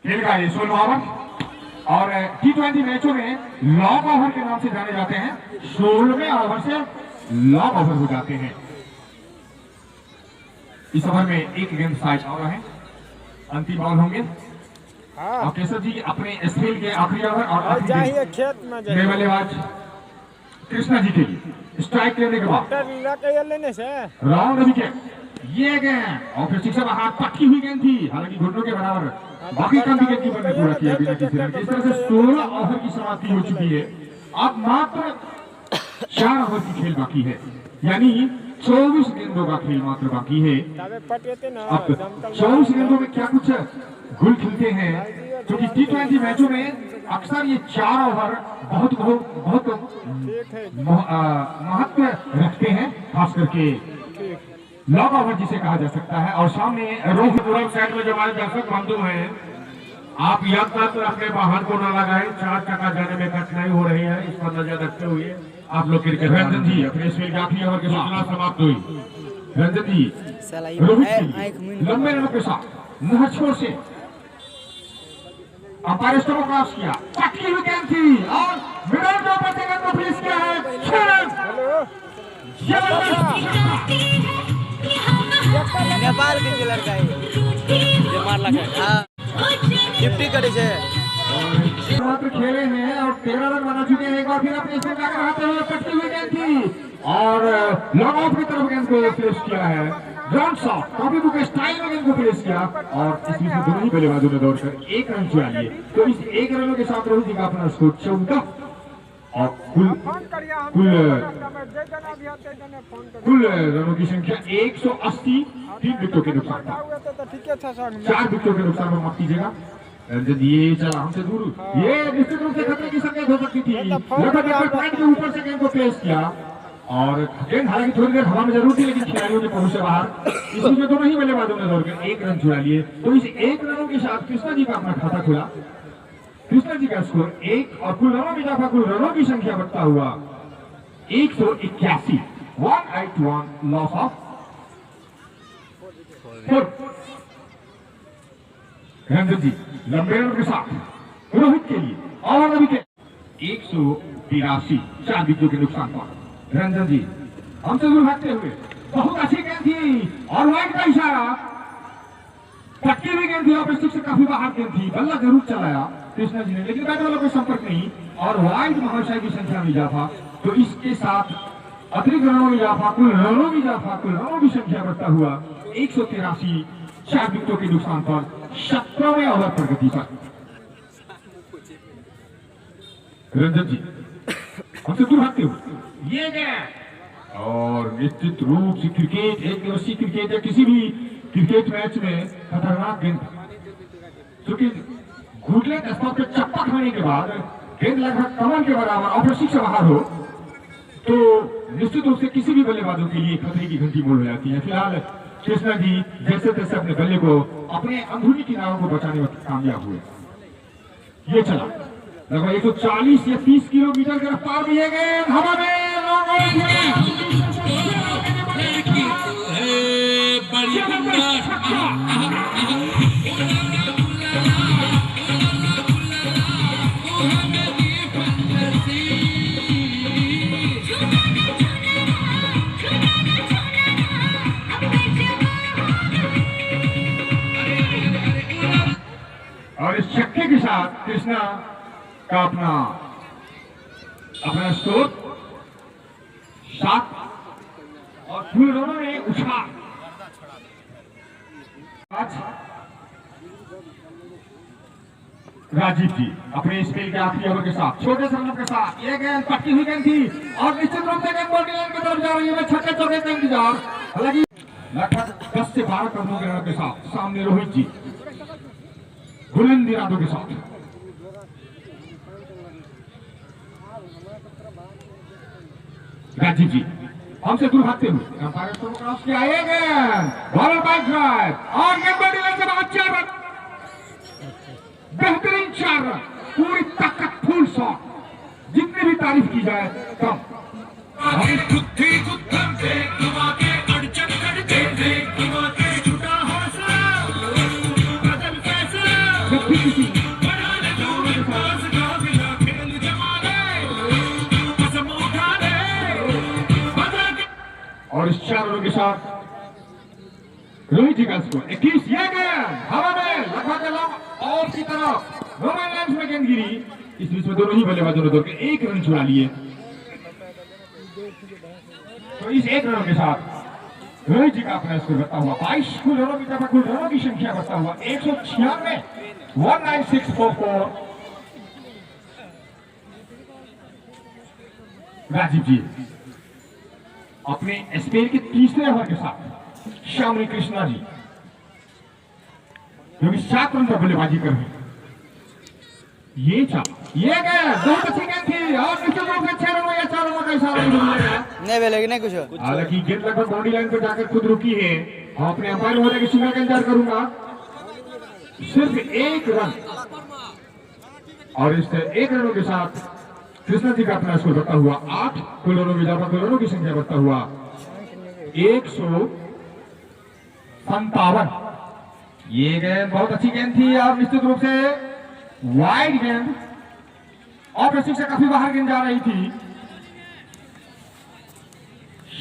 खेल का ये 16वां ओवर और T20 मैचों में लॉन्ग ओवर के नाम से जाने जाते हैं। 16वें ओवर से लॉन्ग ओवर हो जाते हैं। इस ओवर में एक गेंद साइड आ रहा है, अंतिम बॉल होंगे। और केशव जी अपने स्पेल के आखिरी ओवर और खेत में बल्लेबाज कृष्णा जी के लिए स्ट्राइक लेने के बाद राउंड विकेट ये गेंद और फिर शिक्षा हाथ पटकी हुई गेंद थी, हालांकि घुटनों के बराबर बाकी कम विकेट कीपर ने पूरा किया बिना किसी रन के। इस तरह से 16 ओवर की समाप्ति हो चुकी है। अब मात्र 4 ओवर की खेल बाकी है, यानी 24 गेंदों का खेल मात्र बाकी है। अब 24 गेंदों में क्या कुछ गुल खिलते हैं, क्योंकि T20 मैचों में अक्सर ये 4 ओवर बहुत महत्व रखते हैं, खास करके लॉन्ग ओवर जिसे कहा जा सकता है। और सामने रोहित पूरब साइड में जो हमारे दर्शक बंधु हैं, आप याद कर अपने वाहन को न लगाएं, 4 चक्का जाने में कठिनाई हो रही है, इस पर नजर रखते हुए आप लोग क्रिकेट। रंजन जी अपने स्पेल के आखिरी ओवर की सूचना समाप्त हुई। रंजन जी रोहित लंबे रनों के साथ मुहर छोर से अंपायर स्टोर क्रॉस किया, पटकी हुई गेंद थी और मिडल के ऊपर से गेंद को फिनिश किया है। 6 रन नेपाल के लड़का है ये मार लगा। हां 50 करे छे मात्र खेले हैं और 13 रन बना चुके हैं। एक बार फिर अपने स्पेल का आते हुए पटकी हुई गेंद थी और लॉन्ग ऑफ की तरफ गेंद को प्लेस किया है। Ground shot copy book style में गेंद को प्लेस किया और इसमें से दोनों ही बल्लेबाजों ने दौड़कर 1 रन चुरा लिए। तो इस 1 रनों के साथ रोहित जी का अपना स्कोर 14 और कुल रनों की संख्या 180। 3 विकेटों के नुकसान था, 4 विकेटों के नुकसान पर माफ कीजिएगा। रंजन ये चला हमसे दूर, ये निश्चित रूप से खतरे की संकेत हो सकती थी। लगभग पॉइंट के ऊपर से गेंद को प्लेस किया और गेंद हालांकि थोड़ी देर हवा में जरूर थी, लेकिन खिलाड़ियों ने पहुंचे बाहर। इसमें दोनों ही बल्लेबाजों ने दौड़कर 1 रन चुरा लिए। तो इस 1 रनों के साथ कृष्णा जी का अपना खाता खुला। कृष्णा जी का स्कोर 1 और कुल रनों में इजाफा, कुल रनों की संख्या बढ़ता हुआ 181। 181 लॉस ऑफ 4। रंजन जी लंबे रन के साथ रोहित के लिए और विकेट 183, 4 विकेटों के नुकसान पर। रंजन जी हमसे दूर भागते हुए बहुत अच्छी गेंद थी और वाइड का इशारा, पटकी हुई गेंद थी और स्टिक से काफी बाहर गेंद थी। बल्ला जरूर चलाया कृष्णा जी ने, लेकिन बैट वालों को संपर्क नहीं और वाइड महाशय की संख्या में इजाफा। तो इसके साथ अतिरिक्त रनों में इजाफा, कुल रनों में इजाफा, कुल रनों की संख्या बढ़ता हुआ 183, 4 विकेटों के नुकसान पर 17वें ओवर प्रगति पर। रंजन जी हमसे दूर भागते हुए ये गेंद और निश्चित रूप से क्रिकेट, एक दिवसीय क्रिकेट या किसी भी क्रिकेट मैच में खतरनाक गेंद, क्योंकि घुटने के स्तर पर चप्पा खाने के बाद गेंद लगभग कमर के बराबर और फिर से बाहर हो तो निश्चित रूप से किसी भी बल्लेबाजों के लिए खतरे की घंटी बोल हो जाती है। फिलहाल कृष्णा जी जैसे तैसे अपने बल्ले को अपने अंदरूनी किनारों को बचाने में कामयाब हुए। ये चला लगभग 140 या 30 किलोमीटर की रफ्तार भी है गेंद हवा में। और इस छक्के के साथ कृष्णा का अपना स्कोर 7 और फुल रनों में उछाल। राजीव जी अपने स्पेल के आखिरी ओवर के साथ छोटे से रनों के साथ ये गेंद पटकी हुई गेंद थी और निश्चित रूप से गेंद बॉडी लाइन की तरफ जा रही है। छक्के चौके का इंतजार, हालांकि लगभग 10 से 12 कदमों के रनों के साथ सामने रोहित जी बुलंद इरादों के साथ। राजीव जी हमसे दूर भागते हुए अंपायर को क्रॉस किया, बॉलर बाइक ड्राइव और गेंद बॉडी लाइन से बाहर। 4 रन, बेहतरीन 4 रन, पूरी ताकत, फुल शॉट, जितनी भी तारीफ की जाए कम। जब भी किसी और इस 4 रनों के साथ रोहित जी का स्कोर 21। ये गेंद हवा में लगभग और की तरफ रोमन लाइन्स में गेंद गिरी। इस बीच में दोनों ही बल्लेबाजों ने दौड़ के 1 रन चुरा लिए। तो इस 1 रनों के साथ रोहित जी का अपना स्कोर बढ़ता हुआ 22 कुल रनों की तरफ कुल रनों की संख्या बढ़ता हुआ 196 19644। राजीव जी अपने स्पेल के तीसरे ओवर के साथ श्यामली कृष्णा जी जो कि 7 रन पर बल्लेबाजी कर रहे हैं। ये गया बहुत अच्छी गेंद थी और निश्चित रूप से 6 रनों या 4 रनों का इशारा नहीं मिलेगी नहीं कुछ। हालांकि गेंद लगभग बाउंड्री लाइन पर जाकर खुद रुकी है और अपने अंपायर महोदय की सिग्नल का इंतजार करूंगा। सिर्फ 1 रन और इस 1 रनों के साथ कृष्णा जी का अपना स्कोर बढ़ता हुआ 8 कुल रनों की कुल रनों की संख्या बढ़ता हुआ 157। ये गेंद बहुत अच्छी गेंद थी और निश्चित रूप से वाइड गेंद और प्रशिक्षक से काफी बाहर गेंद जा रही थी।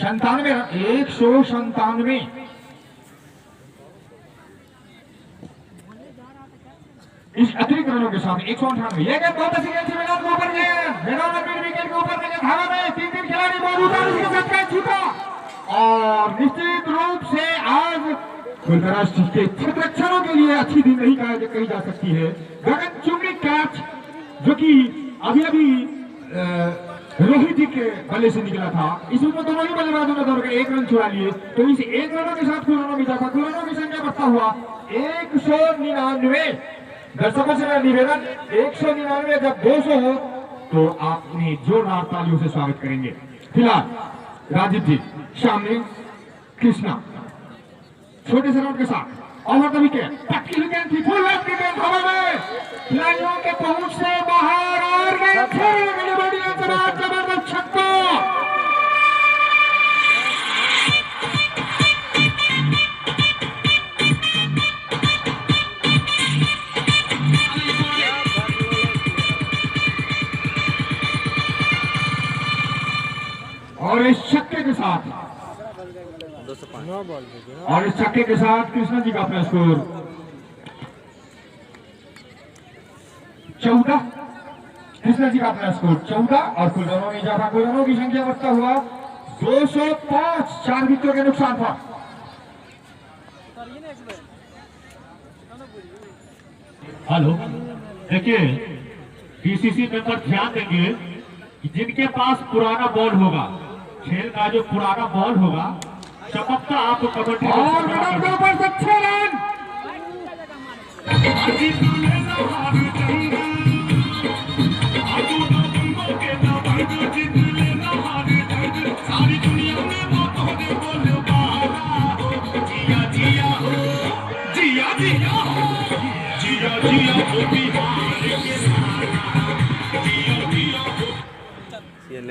197 इस अतिरिक्त रनों के साथ 198। ये गेंद बहुत अच्छी गेंद थी मैदान के ऊपर विकेट के ऊपर हवा में 3 खिलाड़ी मौजूद हैं उसके साथ कैच छूटा और निश्चित रूप से आज अंतरराष्ट्रीय के क्षेत्ररक्षकों के लिए अच्छी दिन नहीं कही जा सकती है। गगन चुंबी कैच जो कि अभी रोहित जी के बल्ले से निकला था। इसमें दोनों ही बल्लेबाजों ने दौड़ के 1 रन चुरा लिए। तो इस 1 रनों के साथ कुल रनों की जाता कुल रनों की संख्या बढ़ता हुआ 199। दर्शकों से निवेदन 199 जब 200 हो तो आपने जोरदार तालियों से स्वागत करेंगे। फिलहाल राजीव जी सामने कृष्णा छोटे से रन के साथ ओवर द विकेट पक्की गेंद थी फुल लेफ्ट की गेंद हवा में खिलाड़ियों के पहुंच से बाहर और जबरदस्त छक्का। और इस छक्के के साथ कृष्णा जी का अपना स्कोर 14। कृष्णा जी का अपना स्कोर 14 और कुल रनों में इजाफा कुल रनों की संख्या बढ़ता हुआ 205। 4 विकेटों के नुकसान पर हेलो देखिए बीसीसी मेंबर ध्यान देंगे कि जिनके पास पुराना बॉल होगा खेल का जो पुराना बॉल होगा चमकता आपको कबड्डी और मैदान के ऊपर से 6 रन।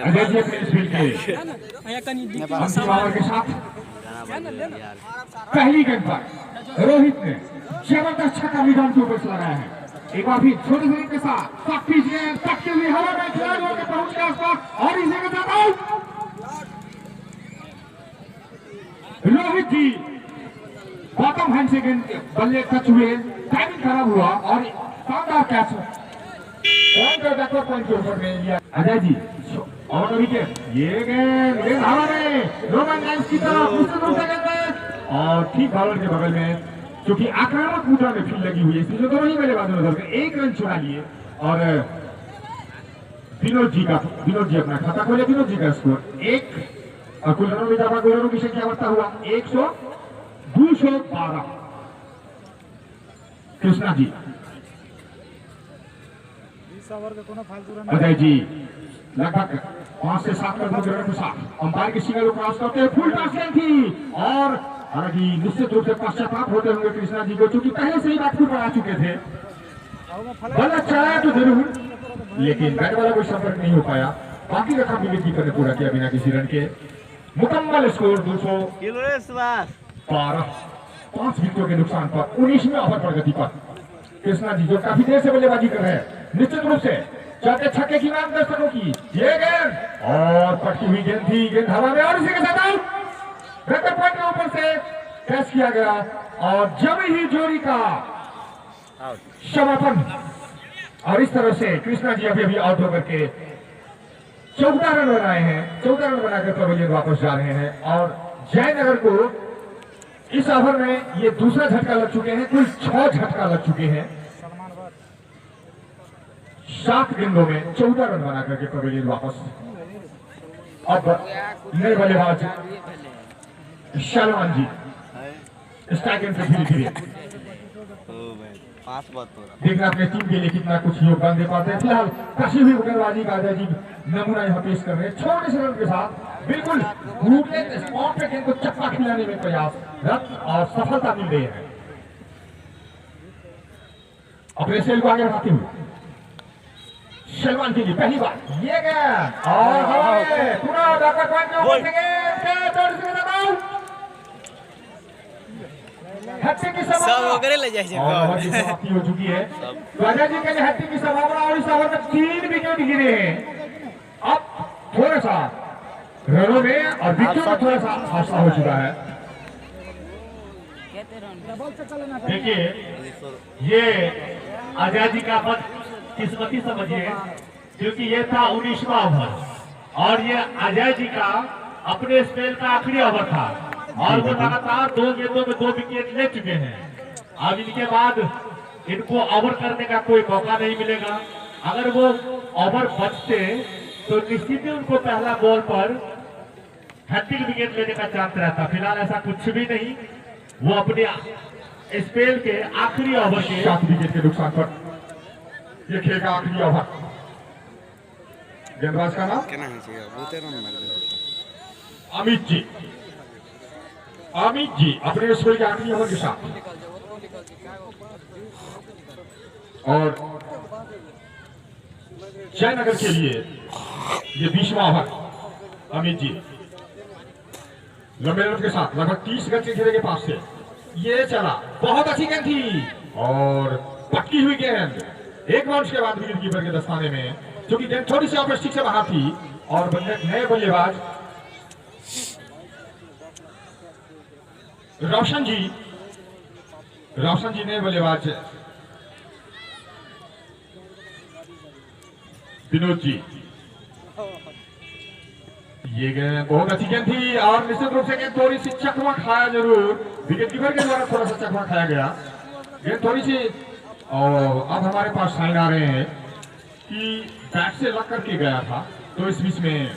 अजय जी अपने स्पीड के अंतिम ओवर के साथ पहली गेंद पर रोहित ने जबरदस्त छक्का मैदान के ऊपर लगाया है। एक बार फिर छोटे से के साथ तकती हुई हवा में खिलाड़ियों के पहुंच के आसपास और इसी के साथ आउट। रोहित जी बॉटम हैंड से गेंद बल्ले टच हुए टाइमिंग खराब हुआ और शानदार कैच पॉइंट के ऊपर में लिया। अजय जी और विकेट ये गेंद हवा में रोमन लाइन्स की तरफ और ठीक बॉलर के बगल में क्योंकि आक्रामक मुद्रा में फील्ड लगी हुई है इसलिए दोनों ही बल्लेबाजों ने 1 रन चुरा लिए और विनोद जी अपना खाता खोले। विनोद जी का स्कोर 1 और कुल रनों में इजाफा कुल रनों की संख्या बढ़ता हुआ 212। कृष्णा जी अजय जी लगभग 5 से 7 रनों के साथ अंपायर की सिग्नल क्रॉस करते हुए फुल टॉस गेंद थी और हालांकि निश्चित रूप से पश्चाताप होते होंगे कृष्णा जी को क्योंकि पहले से ही बैटफुल पर आ चुके थे। बल्ला चलाया तो जरूर लेकिन बैट वाला कोई संपर्क नहीं हो पाया। बाकी का काम विकेटकीपर ने पूरा किया बिना किसी रन के। मुकम्मल स्कोर 212। 5 विकेटों के नुकसान पर 19वें ओवर पर गति पर कृष्णा जी जो काफी देर से बल्लेबाजी कर रहे हैं, निश्चित रूप से चौथे छक्के की मांग दर्शकों की। ये गेंद और पटकी हुई गेंद थी, गेंद हवा में और इसी के साथ आउट। बेहतर पॉइंट के ऊपर से कैच किया गया और जमी ही जोड़ी का समापन। और इस तरह से कृष्णा जी अभी अभी आउट होकर के 14 रन बनाए हैं, 14 रन बनाकर पवेलियन वापस जा रहे हैं। और जयनगर को इस ओवर में ये दूसरा झटका लग चुके हैं, कुल 6 झटका लग चुके हैं। 7 गेंदों में 14 रन बना करके पवेलियन वापस। अब नए बल्लेबाज शालवान जी स्ट्राइक एंड से धीरे धीरे देखना अपने टीम के लिए कितना कुछ योगदान दे पाते हैं। फिलहाल कशी हुई गेंदबाजी का अजीब नमूना यहाँ पेश कर रहे हैं। छोटे से रन के साथ बिल्कुल रूटलेस स्पॉट पे गेंद को चप्पा खिलाने में प्रयास रन और सफलता मिल रही है। अपने सेल को आगे बढ़ाते हुए सलमान के लिए पहली बार ये गेंद और हवा में पूरा बैकवर्ड पॉइंट के ऊपर से गेंद हैट्रिक की वगैरह ले जाए समाप्ति हो चुकी है। राजा जी के लिए हैट्रिक की संभावना और इस ओवर में 3 विकेट गिरे हैं। अब थोड़ा सा रनों में और विकेट में थोड़ा सा फासला हो चुका है। देखिए ये आजादी का किस्मती समझिए, क्योंकि ये था 19वां ओवर और ये अजय जी का अपने स्पेल का आखिरी ओवर था और वो लगातार 2 गेंदों में 2 विकेट ले चुके हैं। अब इनके बाद इनको ओवर करने का कोई मौका नहीं मिलेगा। अगर वो ओवर बचते तो निश्चित ही उनको पहला बॉल पर हैट्रिक विकेट लेने का चांस रहता। फिलहाल ऐसा कुछ भी नहीं, वो अपने स्पेल के आखिरी ओवर के 7 विकेट के नुकसान पर ये खेल का आखिरी ओवर। गेंदबाज का नाम अमित जी। अमित जी अपने स्पेल के आखिरी ओवर के साथ और जयनगर के लिए ये 20वां ओवर। अमित जी लंबे रन के साथ लगभग 30 गज के घेरे के पास से ये चला, बहुत अच्छी गेंद थी और पटकी हुई गेंद। एक बाउंस के बाद विकेट कीपर के दस्ताने में, क्योंकि गेंद थोड़ी सी ऑफ स्टिक से बाहर थी और नए बल्लेबाज रोशन जी नए बल्लेबाज विनोद जी। ये गेंद बहुत अच्छी गेंद थी और निश्चित रूप से गेंद थोड़ी सी चकमा खाया जरूर, विकेट कीपर के द्वारा थोड़ा सा चकमा खाया गया। गेंद थोड़ी सी और अब हमारे पास साइन आ रहे हैं कि बैट से लग करके गया था, तो इस बीच में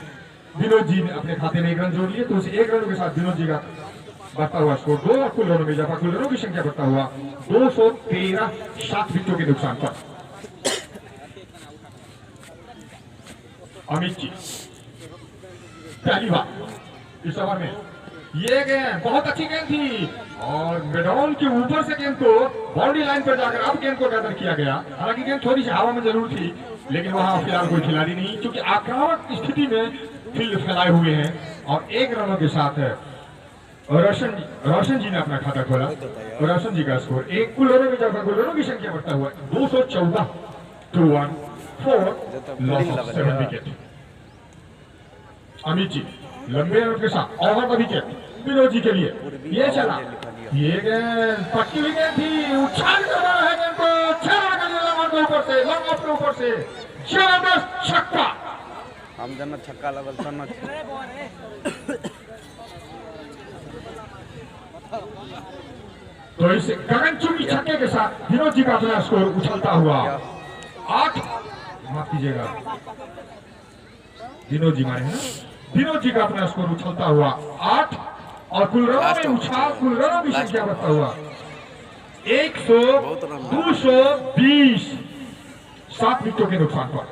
विनोद जी ने अपने खाते में 1 रन जोड़ लिए। तो उस 1 रन के साथ विनोद जी का बढ़ता हुआ स्कोर 2 और कुल रनों में इजाफा, कुल रनों की संख्या बढ़ता हुआ 213, 7 विकेटों के नुकसान पर। अमित जी पहली बार इस ओवर में ये गेंद बहुत अच्छी गेंद थी और मेडॉल के ऊपर से गेंद को बाउंड्री लाइन पर जाकर अब गेंद को गैदर किया गया। हालांकि गेंद थोड़ी सी हवा में जरूर थी, लेकिन वहां फिलहाल कोई खिलाड़ी नहीं, क्योंकि आक्रामक स्थिति में फील्ड फैलाए हुए हैं। और 1 रनों के साथ रोशन जी ने अपना खाता खोला और रोशन जी का स्कोर 1 कुल रनों में जाकर कुल रनों की संख्या बढ़ता हुआ 214, 214, loss of 7 wicket. Amit ji लंबे रन के साथ ओवर का विकेट विनोद जी के लिए ये चला, ये गेंद पटकी हुई गेंद थी, उछाल कर रहा है गेंद को 6 रन का नीला के ऊपर से, लॉन्ग ऑफ के ऊपर से जबरदस्त छक्का। हम जन्नत छक्का लगल सन्नत। तो इस गगनचुंबी छक्के के साथ विनोद जी का अपना स्कोर उछलता हुआ 8, माफ कीजिएगा विनोद जी मारे हैं, विनोद जी का अपना स्कोर उछलता हुआ 8 और कुल रनों में उछाल, कुल रनों की संख्या बढ़ता हुआ 100, 220, 7 विकेटों के नुकसान पर।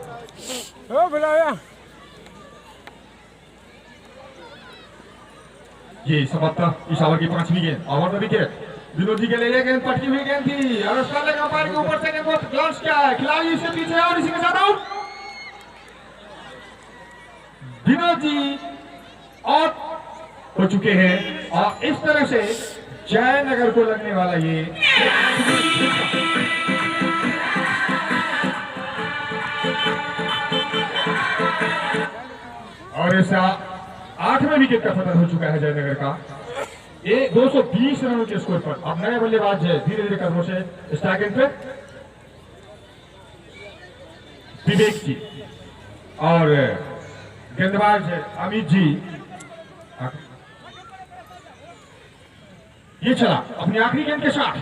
ये समाप्त इस ओवर की 5वीं गेंद, ओवर का विकेट विनोद जी के लिए गेंद पटकी हुई गेंद थी और उसका लेग अंपायर के ऊपर से गेंद को ग्लांस किया है, खिलाड़ी इससे पीछे और इसी के साथ आउट। विनोद जी आउट हो चुके हैं और इस तरह से जयनगर को लगने वाला ये और ऐसा 8वें विकेट का पतन हो चुका है जयनगर का। ये 220 रनों के स्कोर पर अब नए बल्लेबाज है धीरे धीरे कदमों से स्ट्राइक एंड पे विवेक जी और गेंदबाज अमित जी। ये चला अपनी आखिरी गेंद के साथ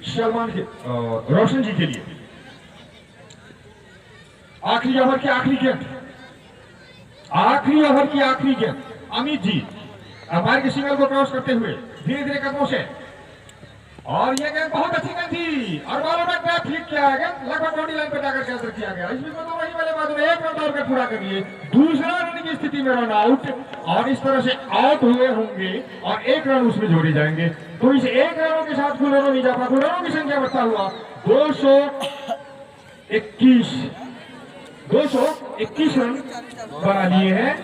सलमान के रोशन जी के लिए आखिरी ओवर की आखिरी गेंद, आखिरी ओवर की आखिरी गेंद अमित जी अंपायर के सिग्नल को क्रॉस करते हुए धीरे धीरे कदमों से, और ये गेंद बहुत अच्छी गेंद थी और बॉलर ने टैप फ्लिक किया गया, लगभग बाउंड्री लाइन पर जाकर कैच किया गया। इसमें तो वही बल्लेबाज ने 1 रन दौड़ पूरा कर लिए, दूसरा रन की स्थिति में रन आउट, और इस तरह से आउट हुए होंगे और 1 रन उसमें जोड़े जाएंगे। तो इस 1 रनों के साथ कुल रनों में इजाफा, कुल रनों की संख्या बढ़ता हुआ 221 रन बना लिए हैं।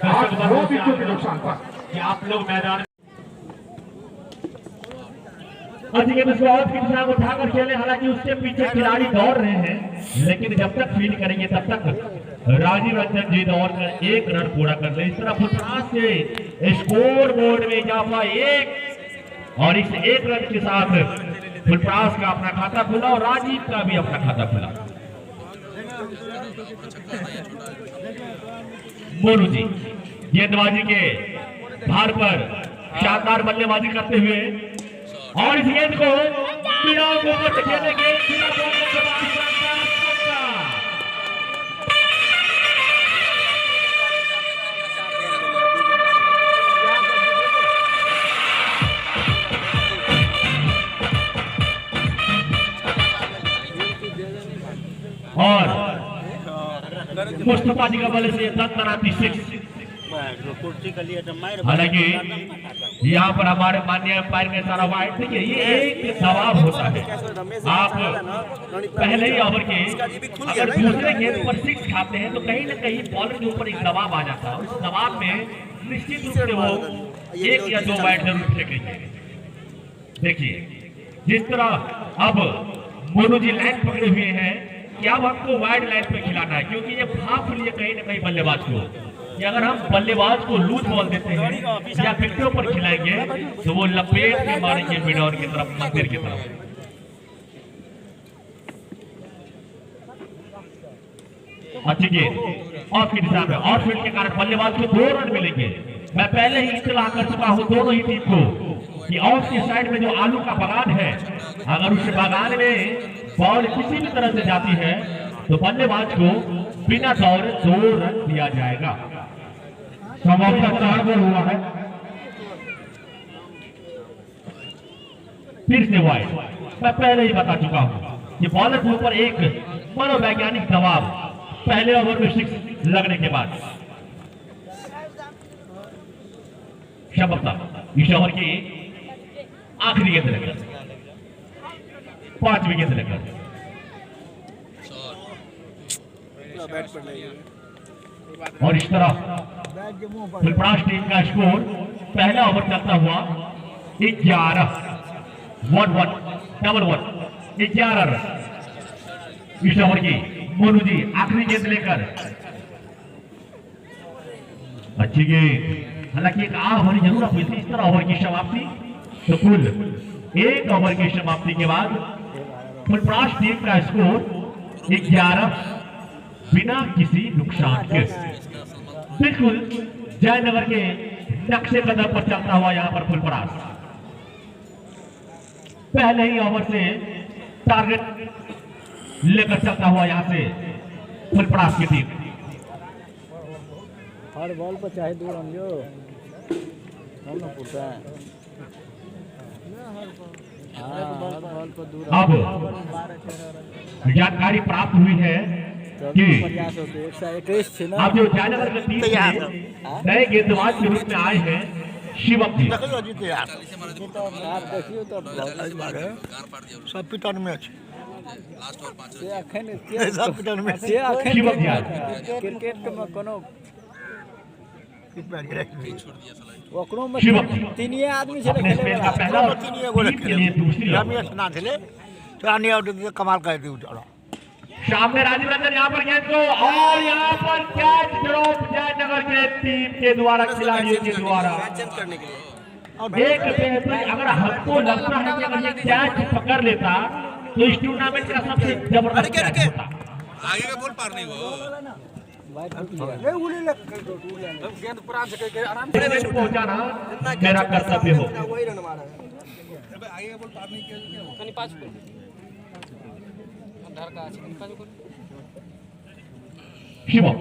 दर्शक बंधुओं से विकेट के नुकसान पर कि आप लोग मैदान की दिशा में उठाकर खेले, हालांकि उससे पीछे खिलाड़ी दौड़ रहे हैं, लेकिन जब तक फील्ड करेंगे तब तक राजीव रंजन जी दौड़कर 1 रन पूरा कर ले। इस तरह फुलपरास से स्कोर बोर्ड में इजाफा 1, और इस 1 रन के साथ फुलपरास का अपना खाता खुला और राजीव का भी अपना खाता खुला। मोनू जी गेंदबाजी के भार पर शानदार बल्लेबाजी करते हुए, और इस गेंद को बिना ऊपर से खेलेंगे, और मुस्तफा जी का बल्ले से 10 हालांकि यहाँ पर हमारे माननीय अंपायर ने सारा वाइड देखिए, ये एक दबाव होता है। आप पहले ही ओवर के अगर दूसरे गेंद पर 6 खाते हैं तो कहीं ना कहीं बॉलर के ऊपर एक दबाव आ जाता है, उस दबाव में निश्चित रूप से वो 1 या 2 वाइड जरूर फेंकेंगे। देखिए जिस तरह अब मोनू जी लाइन पकड़े हुए हैं कि अब हमको वाइड लाइन पे खिलाना है, क्योंकि ये भाप लिए कहीं ना कहीं बल्लेबाज को, कि अगर हम बल्लेबाज को लूज बॉल देते हैं या विकेटों पर खिलाएंगे तो वो लपेट के मारेंगे मिडॉन की तरफ, मंदिर की तरफ। अच्छी गेंद ऑफ की दिशा में, ऑफ फील्ड के कारण बल्लेबाज को 2 रन मिलेंगे। मैं पहले ही इतला कर चुका हूं दोनों ही टीम को कि ऑफ की साइड में जो आलू का बागान है, अगर उस बागान में बॉल किसी भी तरह से जाती है तो बल्लेबाज को बिना दौड़े 2 रन दिया जाएगा। संभवतः 4 बॉल हुआ है, फिर से वाइड। मैं पहले ही बता चुका हूं कि बॉलर के ऊपर एक मनोवैज्ञानिक दबाव पहले ओवर में 6 लगने के बाद। इस ओवर की आखिरी गेंद लेकर 5वीं गेंद लेकर और इस तरह फुलपरास टीम का स्कोर पहला ओवर चलता हुआ 11 रन। इस ओवर की मोनू जी आखिरी गेंद लेकर, अच्छी गेंद, हालांकि एक ओवर जरूरत हुई थी। इस तरह ओवर की समाप्ति, तो कुल 1 ओवर की समाप्ति के बाद फुलपरास टीम का स्कोर 11 बिना किसी नुकसान के। बिल्कुल जयनगर के नक्शे कदम पर चलता हुआ यहां पर फुलपरास पहले ही ओवर से टारगेट लेकर चलता हुआ यहां से फुलपरास की टीम। हर बॉल पर चाहे 2 रन जो हम ना पूछता है। अब जानकारी प्राप्त हुई है कि अब जो जयनगर की टीम नए गेंदबाज के रूप में आए हैं शिवम जी। आप देखियो तो सब पिटन मैच सब पिटन में शिवम जी क्रिकेट के में कोनो ओकरो में शिवम जी 3 आदमी छले अपने स्पेन का पहला तीन एगो टीम के लिए दूसरी रमेश ना थे तो अन्य कमाल कर दी उठाड़ा सामने राजीव रंजन यहाँ पर गेंद को, और यहाँ पर कैच ड्रॉप जयनगर के टीम के द्वारा, खिलाड़ियों के द्वारा। एक बेहतरीन, अगर हमको लगता है कि अगर ये कैच पकड़ लेता तो इस टूर्नामेंट का सबसे जबरदस्त कैच होता। आगे का बॉल पार नहीं हुआ, पहुंचाना मेरा कर्तव्य हो। आगे का बॉल पार नहीं किया। शिवम,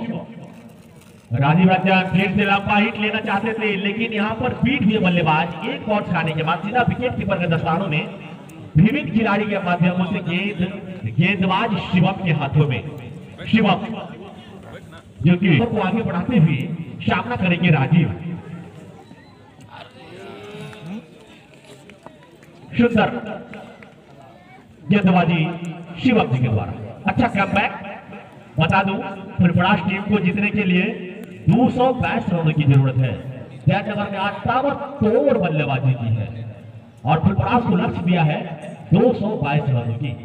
राजीव रंजन फिर से लंबा हिट लेना चाहते थे, लेकिन यहाँ पर बीट हुए बल्लेबाज। एक बॉल खाने के बाद सीधा विकेट कीपर के दस्तानों में विभिन्न खिलाड़ी के माध्यमों से गेंदबाज शिवम के हाथों में। शिवम जो कि को आगे बढ़ाते हुए सामना करेंगे राजीव। सुंदर गेंदबाजी शिवम जी के द्वारा। अच्छा कमबैक। बता दूं, फुलपरास टीम को जीतने के लिए 222 रनों की जरूरत है। जयनगर ने आज ताबड़तोड़ बल्लेबाजी की है और फुलपरास को लक्ष्य दिया है 222 रनों की।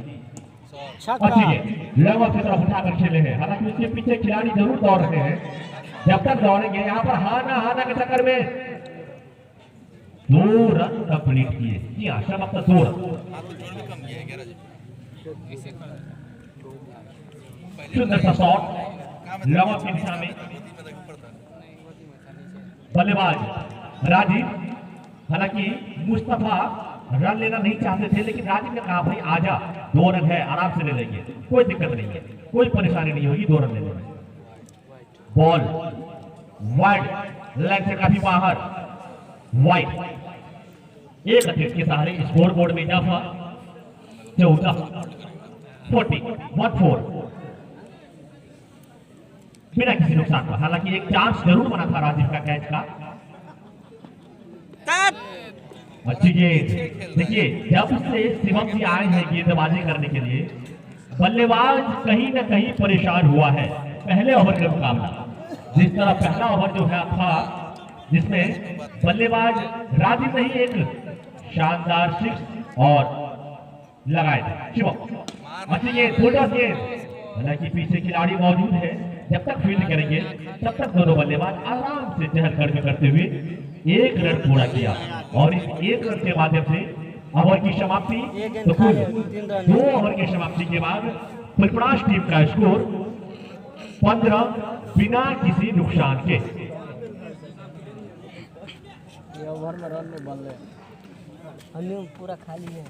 लेवल की तरफ उठाकर खेले हैं, हालांकि उसके पीछे खिलाड़ी जरूर दौड़ रहे हैं। जब तक दौड़ेंगे, यहाँ पर हाना के चक्कर में 2 रन कंप्लीट किए। जी हाँ, सब अब तक 2 रन। सुंदर सा शॉट लेवल की दिशा में। बल्लेबाज राजीव, हालांकि मुस्तफा रन लेना नहीं चाहते थे, लेकिन राजीव ने कहा भाई आजा, 2 रन है, आराम से ले लेंगे, कोई दिक्कत नहीं है, कोई परेशानी नहीं होगी, 2 रन ले लेंगे। बॉल वाइड लेग से काफी बाहर, वाइड। एक अतिरिक्त के सहारे स्कोर बोर्ड में इजाफा 14 बिना किसी नुकसान का। हालांकि एक चांस जरूर बना था राजीव का कैच का। अच्छी गेंद। देखिए, जब से शिवम जी आए हैं गेंदबाजी करने के लिए, बल्लेबाज कहीं ना कहीं परेशान हुआ है। पहले ओवर का मुकाबला, जिस तरह पहला ओवर जो है था, जिसमें बल्लेबाज राजीव ने ही एक शानदार 6 और लगाए थे। शिवम अच्छी गेंद, छोटा गेंद। हालांकि पीछे खिलाड़ी मौजूद है, जब तक फील्ड करेंगे तब तक दोनों बल्लेबाज आराम से चहलकदमी करते हुए 1 रन पूरा किया और इस 1 रन के माध्यम से ओवर की समाप्ति। तो कुल 2 ओवर की समाप्ति के बाद फुलपरास टीम का स्कोर 15 बिना किसी नुकसान के। पूरा खाली है।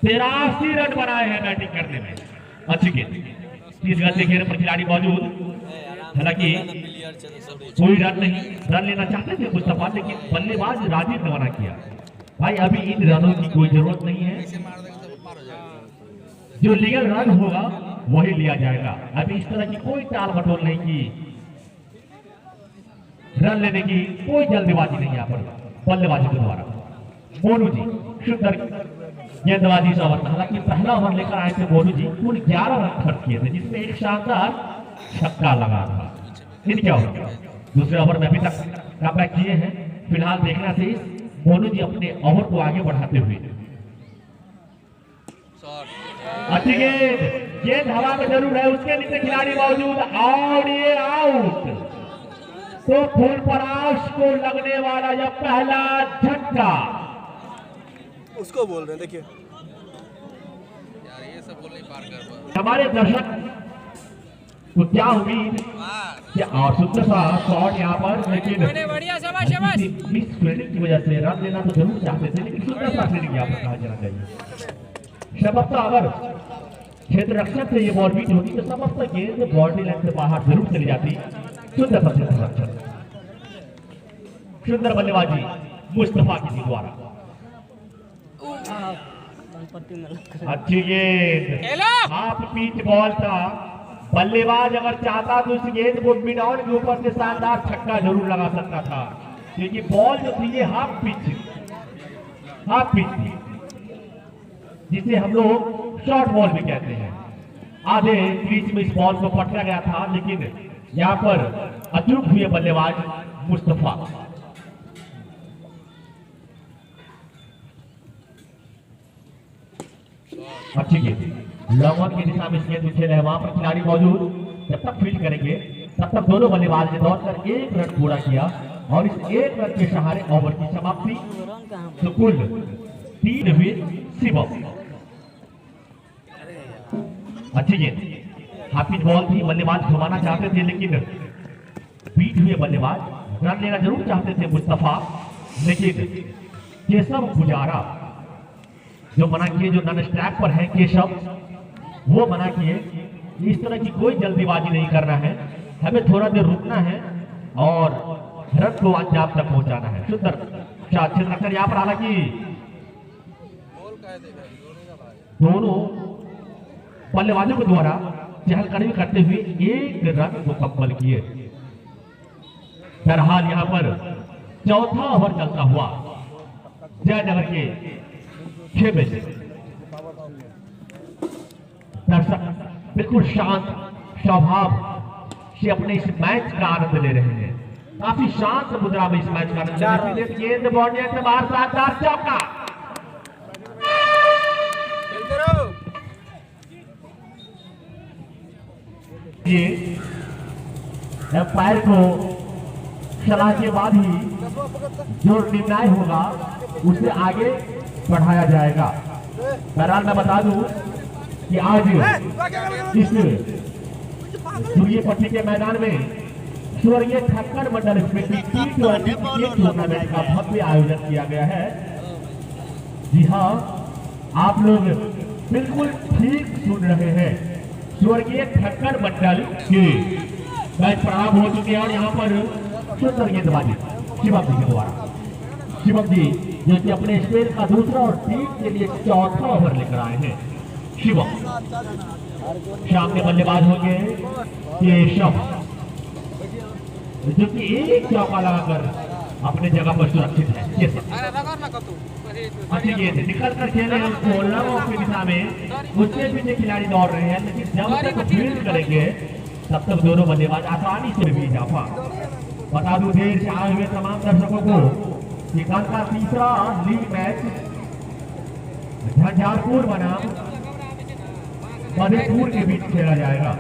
83 रन बनाए हैं बैटिंग करने में। अच्छी गेंद, 30 गज के घेरे पर खिलाड़ी मौजूद। हालांकि कोई रन नहीं, रन लेना चाहते थे मुस्तफा, लेकिन बल्लेबाज राजीव ने मना किया। भाई अभी इन रनों की कोई जरूरत नहीं है, जो लीगल रन होगा वही लिया जाएगा। अभी इस तरह की कोई टाल मटोल नहीं की, रन लेने की कोई जल्दबाजी नहीं यहाँ पर बल्लेबाजी के द्वारा। मोनू जी सुंदर गेंदबाजी से ओवर। हालांकि पहला ओवर लेकर आए थे मोनू जी, कुल 11 रन खर्च किए थे, जिसमें एक शानदार छक्का लगा था। फिर क्या हो गया, दूसरे ओवर में अभी तक कमबैक किए हैं। फिलहाल देखना से मोनू जी अपने ओवर को आगे बढ़ाते हुए। अच्छी गेंद हवा में जरूर है, उसके नीचे खिलाड़ी मौजूद और ये आउट। तो फुलपरास को लगने वाला यह पहला झटका, उसको बोल रहे हैं। देखिए ये सब बोल नहीं पार कर। हमारे दर्शक को क्या उम्मीद कि सुंदर सा शॉट यहाँ पर, लेकिन मिस फील्डिंग की वजह से रन लेना तो जरूर चाहते थे, लेकिन सुंदर सा फील्डिंग यहाँ पर कहा जाना चाहिए। सबकता अगर क्षेत्र रक्षक से ये बॉल बीट होती तो सबकता गेंद बॉडी लाइन से बाहर जरूर चली जाती। सुंदर सा क्षेत्र रक्षक, सुंदर बल्लेबाजी मुस्तफा की द्वारा। अच्छी गेंद, हाफ पिच बॉल था। बल्लेबाज अगर चाहता तो इस गेंद को मिड ऑन के ऊपर से शानदार छक्का जरूर लगा सकता था, क्योंकि बॉल जो थी ये हाफ पिच थी, जिसे हम लोग शॉर्ट बॉल भी कहते हैं। आधे क्रीज में इस बॉल को पटका गया था, लेकिन यहाँ पर अचूक हुए बल्लेबाज मुस्तफा। अच्छी गेंद लॉन्ग ऑन की दिशा में गेंद खेल है, वहां पर खिलाड़ी मौजूद, जब तक फील्ड करेंगे तब तक दोनों बल्लेबाज ने दौड़कर एक रन पूरा किया और इस एक रन के सहारे ओवर की समाप्ति। तो कुल 3 विकेट शिवम। अच्छी गेंद, हाफिज बॉल थी, बल्लेबाज घुमाना चाहते थे लेकिन बीट हुए बल्लेबाज रन लेना जरूर चाहते थे मुस्तफा, लेकिन केशव पुजारा जो मना किए, जो नन स्ट्रैक पर है केशव, वो मना किए। इस तरह की कोई जल्दीबाजी नहीं करना है, हमें थोड़ा देर रुकना है और रन को अंजाम तक पहुंचाना है। सुंदर क्षेत्र यहाँ पर, हालांकि दोनों बल्लेबाजों के द्वारा चहलकदमी करते हुए एक रन मुकम्मल किए। बहरहाल यहाँ पर चौथा ओवर चलता हुआ जयनगर के 6 बजे दर्शक बिल्कुल शांत स्वभाव से अपने इस मैच का आनंद ले रहे हैं, काफी शांत मुद्रा में इस मैच का आनंद ले रहे हैं। गेंद बॉडी से बाहर, शानदार चौका। ये एम्पायर को सलाह के बाद ही जो निर्णय होगा उसे आगे बढ़ाया जाएगा। बहरहाल मैं बता दूं कि आज इस सूर्य पट्टी के मैदान में स्वर्गीय ठक्कर मंडल टूर्नामेंट का भव्य आयोजन किया गया है। जी हाँ, आप लोग बिल्कुल ठीक सुन रहे हैं, स्वर्गीय ठक्कर मंडल के मैच प्रारंभ हो चुके हैं और यहाँ पर सुंदर गेंदबाजी शिवम जी के द्वारा, शिवम जी जो कि अपने स्पेल का दूसरा और टीम के लिए चौथा ओवर लेकर आए हैं। शिवम सामने बल्लेबाज होंगे केशव, जो कि एक चौका लगाकर अपने जगह पर सुरक्षित है। अच्छी गेंद निकल कर खेले उसको लॉन्ग की दिशा में, उससे पीछे खिलाड़ी दौड़ रहे हैं, लेकिन जब तक फील्ड करेंगे तब तक दोनों बल्लेबाज आसानी से भी इजाफा। बता दूं देर से आए हुए तमाम दर्शकों को कि कल का तीसरा लीग मैच झंझारपुर बनाम मधेपुर के बीच खेला जाएगा।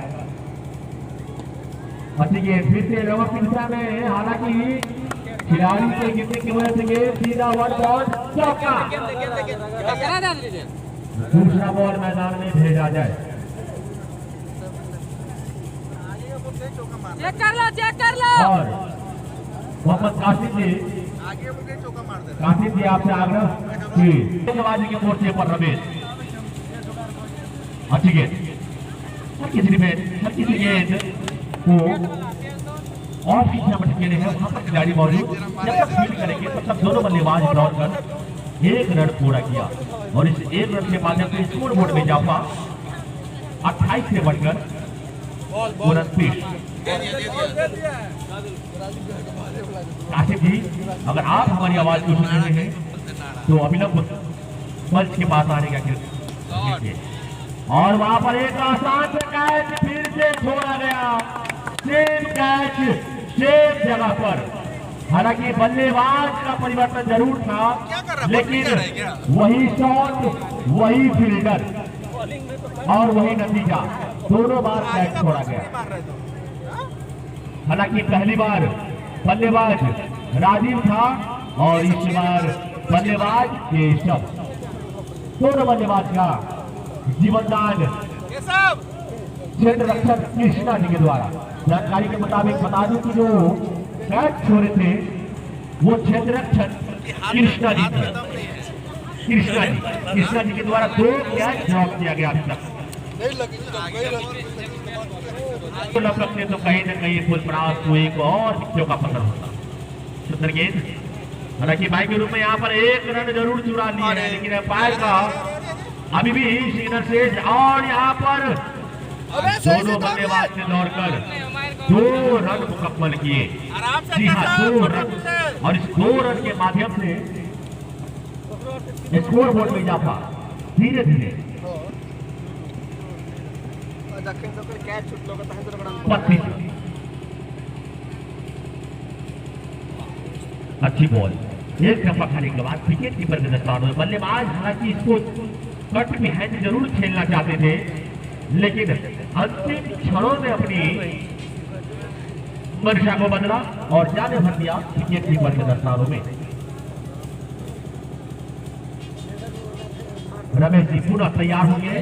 अच्छी गेंद फिर से लॉन्ग की दिशा में, हालांकि खिलाड़ी के गिरने की वजह से गेंद सीधा वन बॉल चौका। दूसरा बॉल मैदान में भेजा जाए। चेक कर लो। और मोहम्मद कासिम जी, कासिम जी आपसे आग्रह कि गेंदबाजी के मोर्चे पर रमेश। अच्छी गेंद, हर किसी गेंद को ऑफ की दिशा में खेले हैं, वहां पर खिलाड़ी मौजूद, जब तक फील्ड करेंगे तब तक दोनों बल्लेबाज दौड़कर एक रन पूरा किया और इस एक रन के माध्यम से स्कोर बोर्ड में इजाफा 28 से बढ़कर 29। काशिफ जी, अगर आप हमारी आवाज को सुन रहे हैं तो अभिनव मंच के पास आने का कीजिए। और वहां पर एक आसान कैच फिर से छोड़ा गया, सेम कैच सेम जगह पर। हालांकि बल्लेबाज का परिवर्तन जरूर था, लेकिन वही शॉट, वही फील्डर और वही नतीजा, दोनों बार कैच छोड़ा गया। हालांकि पहली बार बल्लेबाज राजीव था और इस बार बल्लेबाज केशव। दोनों बल्लेबाज का जीवनदान क्षेत्र रक्षक कृष्णा जी के द्वारा। जानकारी के मुताबिक बता दूं कि जो कैच छोड़े थे वो क्षेत्र रक्षक कृष्णा जी थे। कृष्णा जी के द्वारा 2 कैच ड्रॉप किया गया अभी तक। लगते तो कहीं न कहीं फुल प्रयास को एक और विकेटों का पकड़ होता। सुंदर गेंद, हालांकि बाई के रूप में यहाँ पर एक रन जरूर चुरा लिया है, लेकिन एम्पायर का अभी भी सिग्नल से, और यहाँ पर दोनों बल्लेबाज ने दौड़कर 2 रन मुकम्मल किए। जी हाँ, 2 रन, और इस 2 रन के माध्यम से स्कोर बोर्ड में इजाफा धीरे धीरे 32। अच्छी बॉल, एक टप्पा खाने के बाद विकेट कीपर के दस्तान में बल्लेबाज, हालांकि इसको कट बिहाइंड जरूर खेलना चाहते थे, लेकिन अंतिम क्षणों में अपनी मंशा को बदला और जाने भर दिया विकेट कीपर के दस्तारों में। रमेश जी पुनः तैयार होंगे।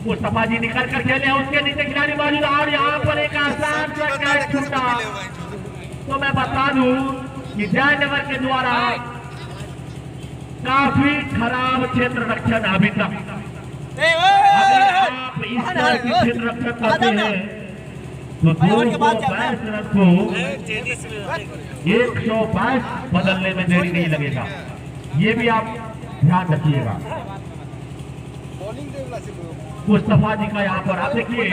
मुस्तफा जी निकल कर खेले, उसके नीचे खिलाड़ी मौजूद और यहाँ पर एक आसान सा कैच छूटा। तो मैं बता दूं कि जयनगर के द्वारा काफी खराब क्षेत्र रक्षण अभी तक, अगर आप इस तरह की क्षेत्र रक्षण करते हैं तो 222 रन को 122 बदलने में देरी नहीं लगेगा, ये भी आप ध्यान रखिएगा। मुस्तफा जी का यहाँ पर आप देखिए,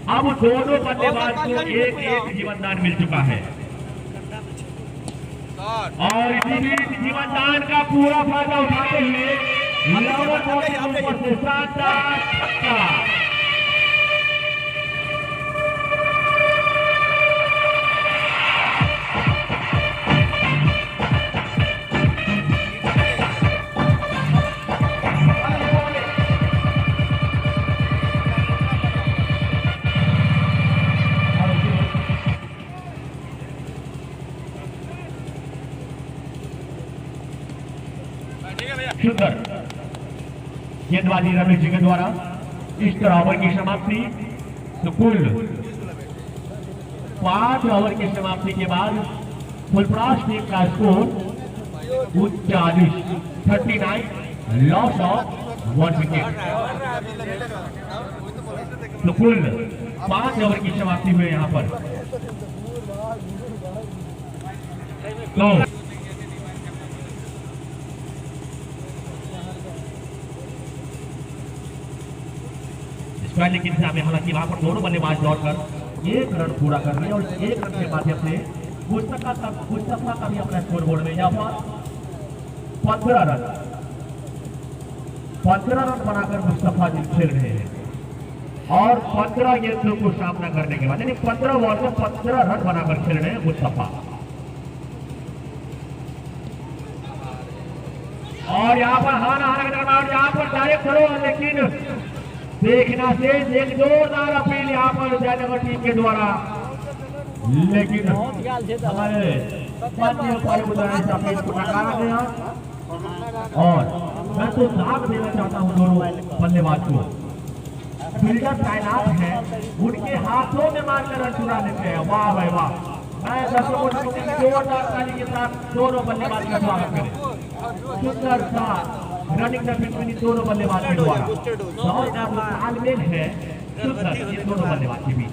अब दोनों बल्लेबाज को एक एक जीवनदान मिल चुका है और इसी जीवनदान का पूरा फायदा उठाते हुए लोअर बॉल के ऊपर से शानदार छक्का। सुंदर गेंदबाजी रमेश जी के द्वारा इस तरह ओवर की समाप्ति। तो कुल 5 ओवर की समाप्ति के बाद फुलपरास टीम का स्कोर 39 लॉस ऑफ 1 विकेट। तो कुल 5 ओवर की समाप्ति हुई यहाँ पर। तो पहले की दिशा में, हालांकि वहां पर दोनों बल्लेबाज दौड़कर 1 रन पूरा कर रहे हैं और 1 रन के माध्यम से मुस्तफा का भी अपना स्कोर बोर्ड में यहाँ पर 15 रन बनाकर मुस्तफा जी खेल रहे हैं और 15 गेंदों को सामना करने के बाद, यानी 15 बॉल में 15 रन बनाकर खेल रहे हैं मुस्तफा। और यहाँ पर हाना के दरमियान यहाँ पर डायरेक्ट करो, लेकिन देखना से एक जोरदार अपील यहाँ पर जयनगर टीम के द्वारा, लेकिन हमारे अपील को नकारा गया। और मैं तो दाग देना चाहता हूँ दोनों बल्लेबाज को, फील्डर तैनात है, उनके हाथों में मारकर रन चुरा लेते हैं। वाह भाई वाह, मैं दर्शकों को जोरदार ताली के साथ दोनों बल्लेबाज का स्वागत करें। सुंदर सा रनिंग द दोनों बल्लेबाज के द्वारा तालमेल है सुंदर ये दोनों बल्लेबाज के बीच।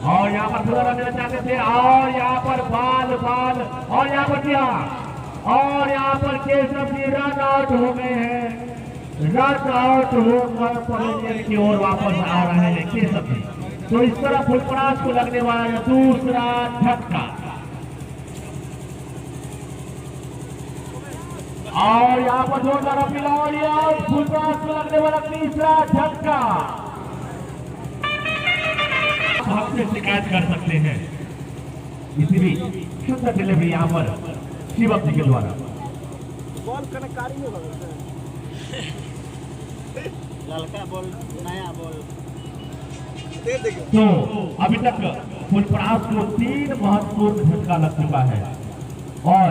और यहाँ पर पूरा रन देना चाहते थे और यहाँ पर बाल और यहाँ पर क्या, और यहाँ पर केशव जी रन आउट हो गए हैं। रन आउट होकर पवेलियन की ओर वापस आ रहे हैं केशव जी। तो इस तरह फुलपरास को लगने वाला दूसरा झटका और यहाँ पर जोरदार अपील और फुलपरास को लगने वाला तीसरा झटका। हमसे शिकायत कर सकते हैं, इसी भी शुद्ध डिलीवरी यहाँ पर शिवम जी के द्वारा। बॉल कनकारी में लड़का बॉल नया बॉल। तो अभी तक फुलपरास को 3 महत्वपूर्ण झटका लग चुका है और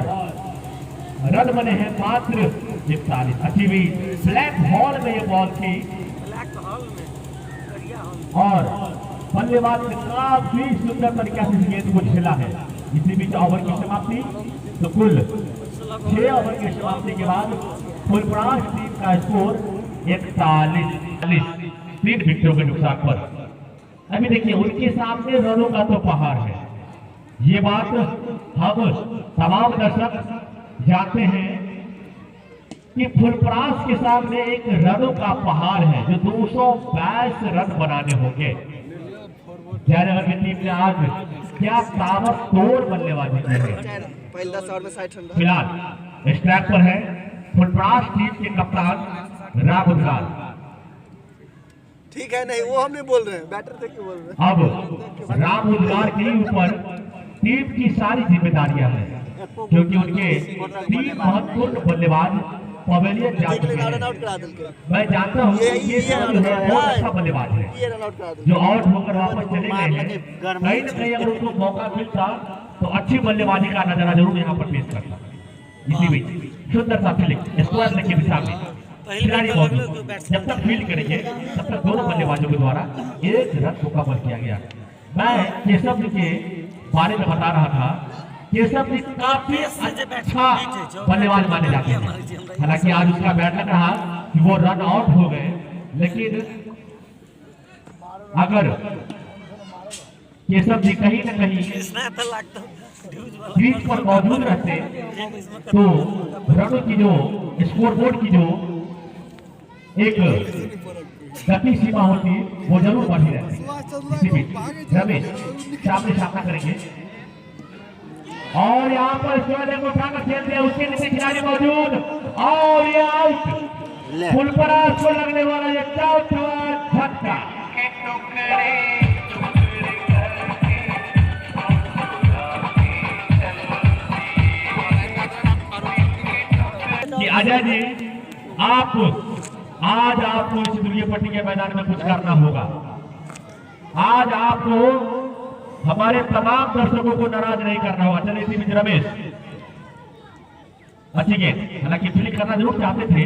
रन बने हैं मात्र 41। अच्छी भी ब्लैक हॉल में ये बॉल थी और बल्लेबाज ने काफी सुंदर तरीके से गेंद को झेला है। इसी बीच ओवर की समाप्ति। तो कुल 6 ओवर की समाप्ति के बाद फुलपरास टीम का स्कोर 41, 3 विकेटों के नुकसान पर। अभी देखिए उनके सामने रनों का तो पहाड़ है, ये बात हम तमाम दर्शक जानते हैं कि फुलपरास के सामने एक रनों का पहाड़ है जो 222 रन बनाने होंगे। जयनगर की टीम ने आज क्या ताबड़तोड़ बल्लेबाजी की है। फिलहाल स्ट्राइक पर है फुलपरास टीम के कप्तान राम उदगार। ठीक है, नहीं वो हम नहीं बोल रहे हैं, बैटर थे क्यों बोल रहे हैं। अब राम उदगार के ऊपर टीम की सारी जिम्मेदारियां हैं क्योंकि उनके 3 महत्वपूर्ण बल्लेबाज पवेलियन जा चुके हैं। मैं जानता हूँ ये बहुत अच्छा बल्लेबाज है जो आउट होकर वापस चले गए हैं। कहीं न कहीं अगर उनको मौका मिलता तो अच्छी बल्लेबाजी का नजारा जरूर यहाँ पर पेश करता। इसी बीच सुंदर सा फील्डिंग स्क्वायर लेग के दिशा में खिलाड़ी मौजूद, जब तक फील्ड करेंगे तब तक दोनों बल्लेबाजों के द्वारा एक रन मुकम्मल किया गया। मैं केशव जी के बारे में बता रहा था। केशव जी काफी अच्छा बल्लेबाज माने जाते हैं। हालांकि आज उसका बैट लग रहा कि वो रन आउट हो गए, लेकिन अगर केशव जी कहीं न कहीं क्रीज पर मौजूद रहते तो रनों की जो स्कोरबोर्ड की जो एक गति सीमा होती वो जरूर बढ़ी रहती। इसी बीच रमेश सामने सामना करेंगे और यहाँ पर को उठाकर खेलते हैं, उसके नीचे खिलाड़ी मौजूद और ये आउट। फुलपरास को लगने वाला ये चौथा झटका। अजय जी आज आपको इस दुनिया पट्टी के मैदान में कुछ करना होगा। आज आपको हमारे तमाम दर्शकों को नाराज नहीं करना होगा। चलिए इसी बीच रमेश अच्छी गेंद, हालांकि फील्डिंग करना जरूर चाहते थे,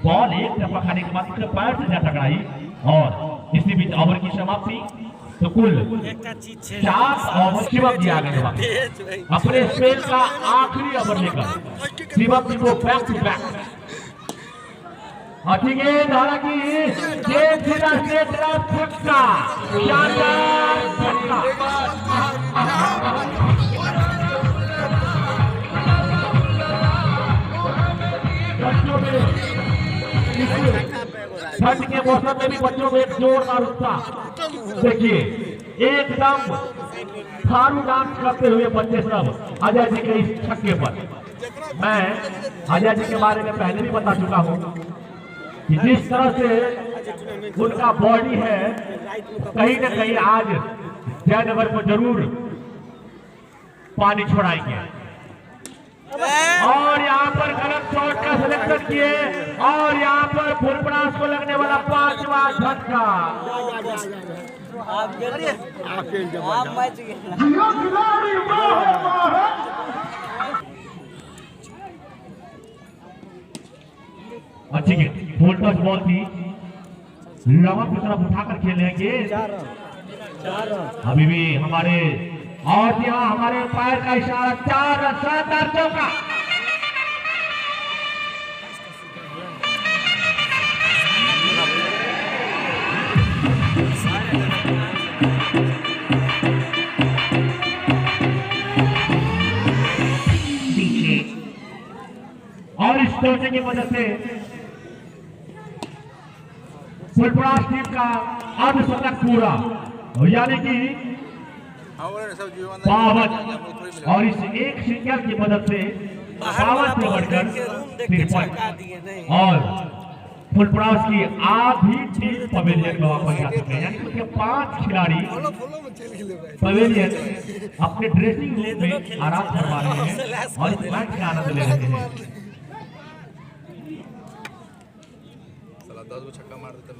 बॉल एक टप्पा खाने के बाद उसके पैर से जा टकराई और इसी बीच ओवर की समाप्ति। तो कुल 4 ओवर शिवम जी आ गए अपने स्पेल का आखिरी ओवर लेकर। शिवम जी को बैक टू बैक अच्छी गेंद, हालांकि गेंद सीधा स्ट्रेट तरफ छक्का, शानदार छक्का। ठंड के मौसम में भी बच्चों में एक जोरदार उत्साह। देखिए एकदम थारू डांस करते हुए बच्चे सब अजय जी के इस छक्के पर। मैं अजय जी के बारे में पहले भी बता चुका हूँ कि जिस तरह से उनका बॉडी है, कहीं न कहीं आज जयनगर को जरूर पानी छोड़ाएंगे। और यहाँ पर गलत शॉट का सिलेक्शन किए और यहाँ पर फुलपरास को लगने वाला 5वां झटका। अच्छी गेंद, फुल टच बॉल थी, लवन की तरफ उठाकर खेलेंगे अभी भी हमारे और यहाँ हमारे पैर का इशारा 4 रन, शानदार चौका। और इस चौके की वजह से फुलपरास टीम का अर्धशतक पूरा, यानी कि 52 और इस एक सिंगल की मदद से 52 से बढ़कर 53 और फुलपरास की आधी टीम पवेलियन में वापस जा चुके हैं। यानी कि 5 खिलाड़ी पवेलियन अपने ड्रेसिंग रूम में आराम फरमा रहे हैं और इस मैच का आनंद ले रहे हैं।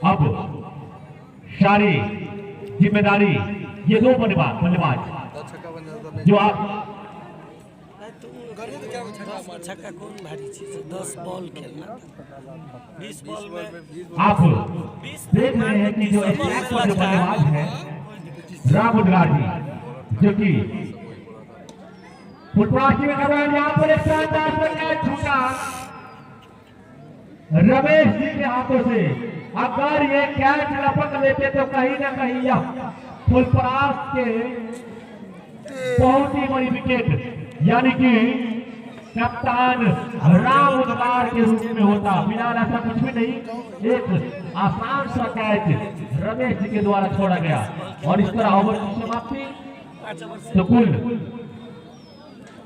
अब सारी जिम्मेदारी ये 2 बल्लेबाज जो आप छक्का कौन भारी चीज है? 10 बॉल खेलना, 20 बॉल में आप देख रहे हैं कि जो बल्लेबाज है राम उद्गार जी, जो कि फुलपरास में कर रहे हैं। यहाँ पर एक शानदार छक्का रमेश जी के हाथों से। अगर ये कैच लपक लेते तो कहीं ना कहीं यह फुलपरास के बहुत ही बड़ी विकेट यानी कि कप्तान राम उद्गार के रूप में होता। फिलहाल ऐसा कुछ भी नहीं, एक आसान सा कैच रमेश जी के द्वारा छोड़ा गया और इस तरह ओवर की समाप्ति। तो कुल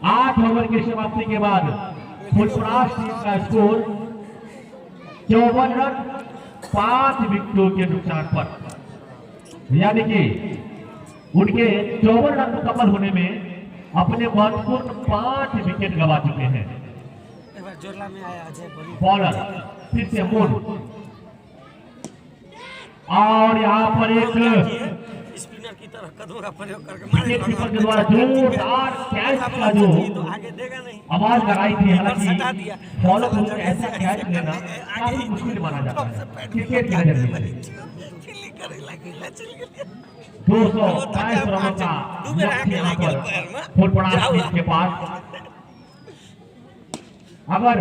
8 ओवर की समाप्ति के बाद फुलपरास टीम का स्कोर 54 रन 5 विकेटों के नुकसान पर, यानी कि उनके 54 रन मुकम्मल होने में अपने महत्वपूर्ण 5 विकेट गंवा चुके हैं। जोरला में आया अजय बॉलर फिर से मूल, और यहाँ पर एक स्पिनर की तरह कदमों का प्रयोग करके विकेट कीपर के द्वारा जोरदार कैच का जो तो आगे देगा नहीं, आवाज लगाई थी। हालांकि सटा दिया। फॉलो थ्रू में ऐसा कैच लेना काफी मुश्किल माना जाता है क्रिकेट की नजर में। 222 रनों का लक्ष्य यहाँ पर फुलपरास टीम के पास। अगर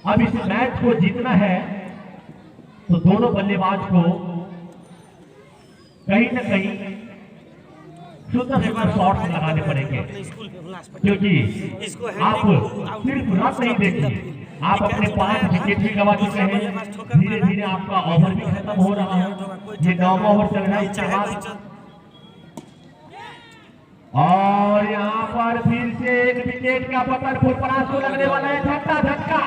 अब इस मैच को जीतना है तो दोनों बल्लेबाज को कहीं न कहीं सुंदर शॉट्स लगाने पड़ेंगे, क्योंकि आप सिर्फ रन नहीं देखेंगे, आप अपने 5 विकेट भी गंवा चुके हैं। धीरे धीरे आपका ओवर भी खत्म हो रहा है, ये 9वां ओवर चल रहा है इसके बाद। और यहाँ पर फिर से एक विकेट का पतन फुलपरास को लगने वाला है। धक्का धक्का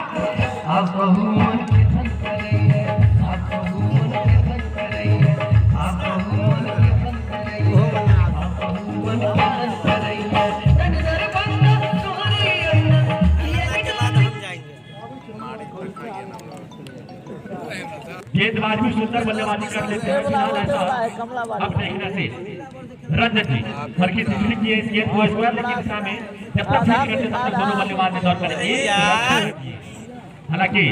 गेंदबाज भी सुंदर बल्लेबाजी कर लेते हैं। फिलहाल ऐसा अब देखना से रंजन जी हरकी तीसरी की इस गेंद को स्क्वायर लेकिन दिशा में जब तक फील्ड करते तब तक दोनों बल्लेबाज ने दौड़ करेंगे। हालांकि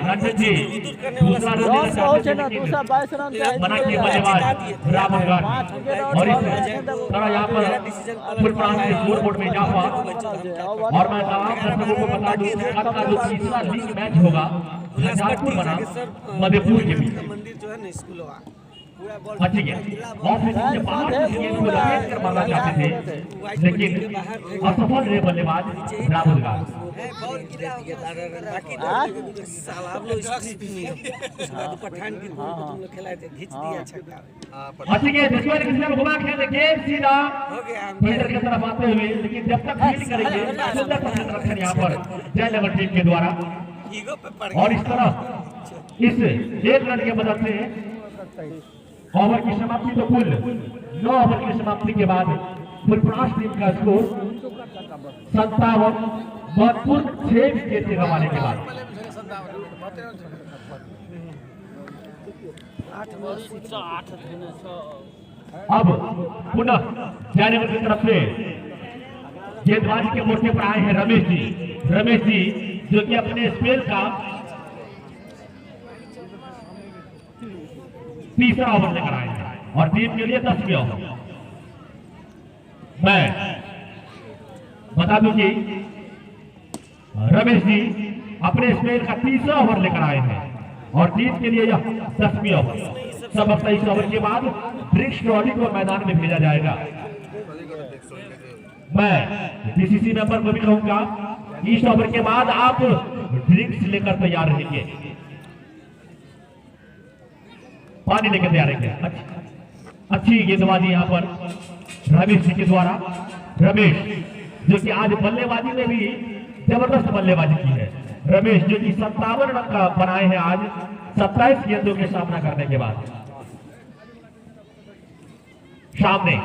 रंजन जी दूसरा रन बना के बल्लेबाज रामगढ़ और इस तरह यहाँ पर फुलपरास के स्कोर बोर्ड में इजाफा। और मैं तमाम दर्शकों को बता दूं आपका जो तीसरा लीग मैच होगा शाहजहांपुर बना मधेपुर के बीच मंदिर जो है ना स्कूल अच्छी है। ऑफ स्पिन के बाहर से गेंद को लपेट कर मारना चाहते थे लेकिन असफल रहे बल्लेबाज रामगढ़। पठान की तुम लोग खिलाए थे, घिंच दिया छक्का। अच्छी गेंद स्क्वायर की दिशा में घुमा खेले, गेंद सीधा फील्डर की तरफ आते हुए, लेकिन जब तक फील्ड करेंगे सुंदर संरक्षण यहाँ पर जयनगर टीम के द्वारा। और इस तरह इस 1 रन की मदद से ओवर की समाप्ति तो कुल 9 ओवर की समाप्ति के बाद फुलपरास टीम का स्कोर 57 महत्वपूर्ण 6 विकेट के गंवाने के बाद। अब पुनः जयनगर की तरफ से गेंदबाजी के मोर्चे पर आए हैं रमेश जी जो कि अपने स्पेल का तीसरा ओवर लेकर आए हैं और टीम के लिए 10वें ओवर। मैं बता दूं कि रमेश जी अपने स्पेल का तीसरा ओवर लेकर आए हैं और टीम के लिए यह 10वें ओवर। सब 23 ओवर के बाद ब्रिक्स ट्रॉली को मैदान में भेजा जाएगा। मैं बीसीसी मेंबर को भी कहूंगा 20 ओवर के बाद आप ड्रिंक्स लेकर तैयार रहेंगे, पानी लेकर तैयार रहेंगे। अच्छी गेंदबाजी यहाँ पर रमेश जी के द्वारा। रमेश जो कि आज बल्लेबाजी में भी जबरदस्त बल्लेबाजी की है। रमेश जो कि 57 रन का बनाए हैं आज 27 गेंदों के सामना करने के बाद। सामने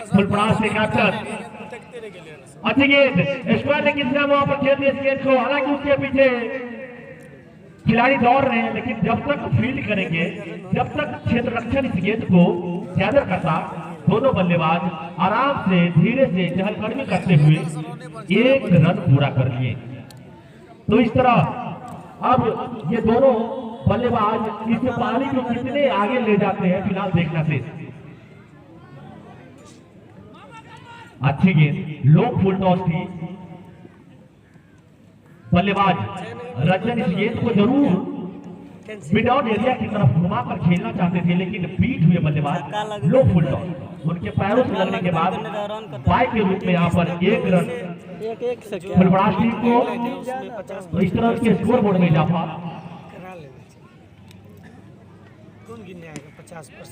फुलपरास से कैप्टन अच्छी गेंद स्क्वायर लेकिन वहां पर खेल दिया इस गेंद को। हालांकि उसके पीछे खिलाड़ी दौड़ रहे हैं, लेकिन जब तक फील्ड करेंगे, जब तक क्षेत्र रक्षण इस गेंद को ज्यादा करता, दोनों बल्लेबाज आराम से धीरे से चहलकदमी करते हुए 1 रन पूरा कर लिए। तो इस तरह अब ये दोनों बल्लेबाज इस पारी को कितने आगे ले जाते हैं फिलहाल देखना से। अच्छी गेंद लो फुल टॉस थी। बल्लेबाज रंजन इस गेंद को जरूर मिड आउट एरिया की तरफ घुमाकर खेलना चाहते थे, लेकिन बीट हुए बल्लेबाज लो फुल टॉस उनके पैरों से लगने के बाद बाई के रूप में यहाँ पर 1 रन फुलपरास टीम को। तो इस तरह के स्कोर बोर्ड में इजाफा।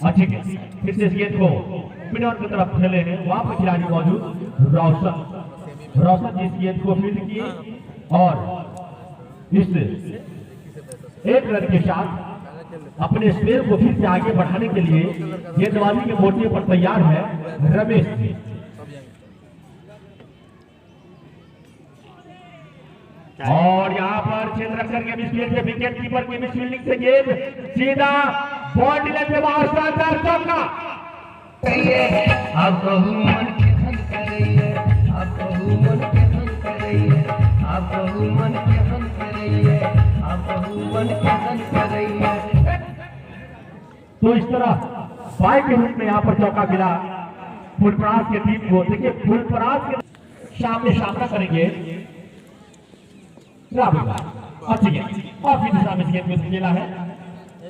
अच्छी गेंद फिर से इस गेंद को मिड आउट की तरफ खेले हैं, वहां पर खिलाड़ी मौजूद रोशन इस गेंद को फील्ड की और इस 1 रन के साथ अपने स्पेयर को फिर से आगे बढ़ाने के लिए गेंदबाजी के मोर्चे पर तैयार है रमेश जी। और यहाँ पर क्षेत्ररक्षक के मिसफील्ड से विकेट कीपर की मिसफील्डिंग से गेंद सीधा बॉडी लेने से बाहर शानदार चौका। आप कहूँ मन के धन करिए, आप कहूँ मन के धन करिए, आप कहूँ मन के धन करिए, आप कहूँ मन के धन करिए। तो इस तरह बाई के रूप में यहाँ पर चौका मिला फुलपरास के टीम को। देखिए फुलपरास के सामने सामना करेंगे राहुल अच्छी गेंद काफी दिशा में गेंद में खेला है।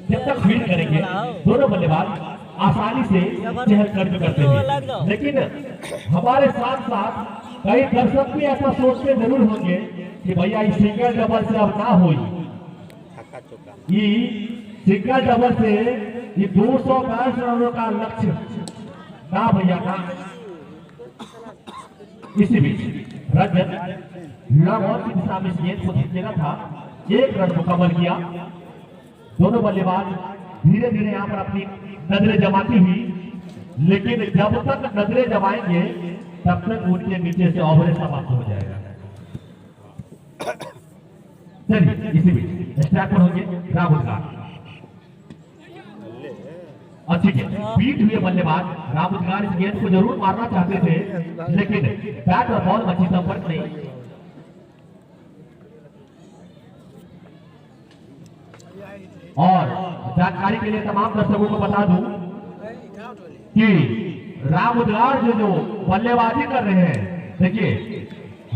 जब तक फील्ड करेंगे दोनों बल्लेबाज आसानी से चहलकदमी करते हैं, लेकिन हमारे साथ साथ कई दर्शक भी ऐसा सोचते जरूर होंगे कि भैया इस सिंगल डबल से अब ना हो, ये सिंगल डबल से ये 222 रनों का लक्ष्य ना भैया ना। इसी बीच रजत लॉन्ग की दिशा में गेंद को देना था, 1 रन मुकम्मल किया। दोनों बल्लेबाज धीरे धीरे यहाँ पर अपनी नजरें जमाती हुई, लेकिन जब तक नजरें जमाएंगे तब तक उनके नीचे से ओवर समाप्त हो जाएगा। चलिए इसी बीच स्ट्राइक पर होंगे राहुल का अच्छी गेंद बीट हुए बल्लेबाज राहुल गार इस गेंद को जरूर मारना चाहते थे, लेकिन बैट और बॉल अच्छी संपर्क नहीं। और जानकारी के लिए तमाम दर्शकों को बता दूं कि राम उद्गार जो बल्लेबाजी कर रहे हैं, देखिए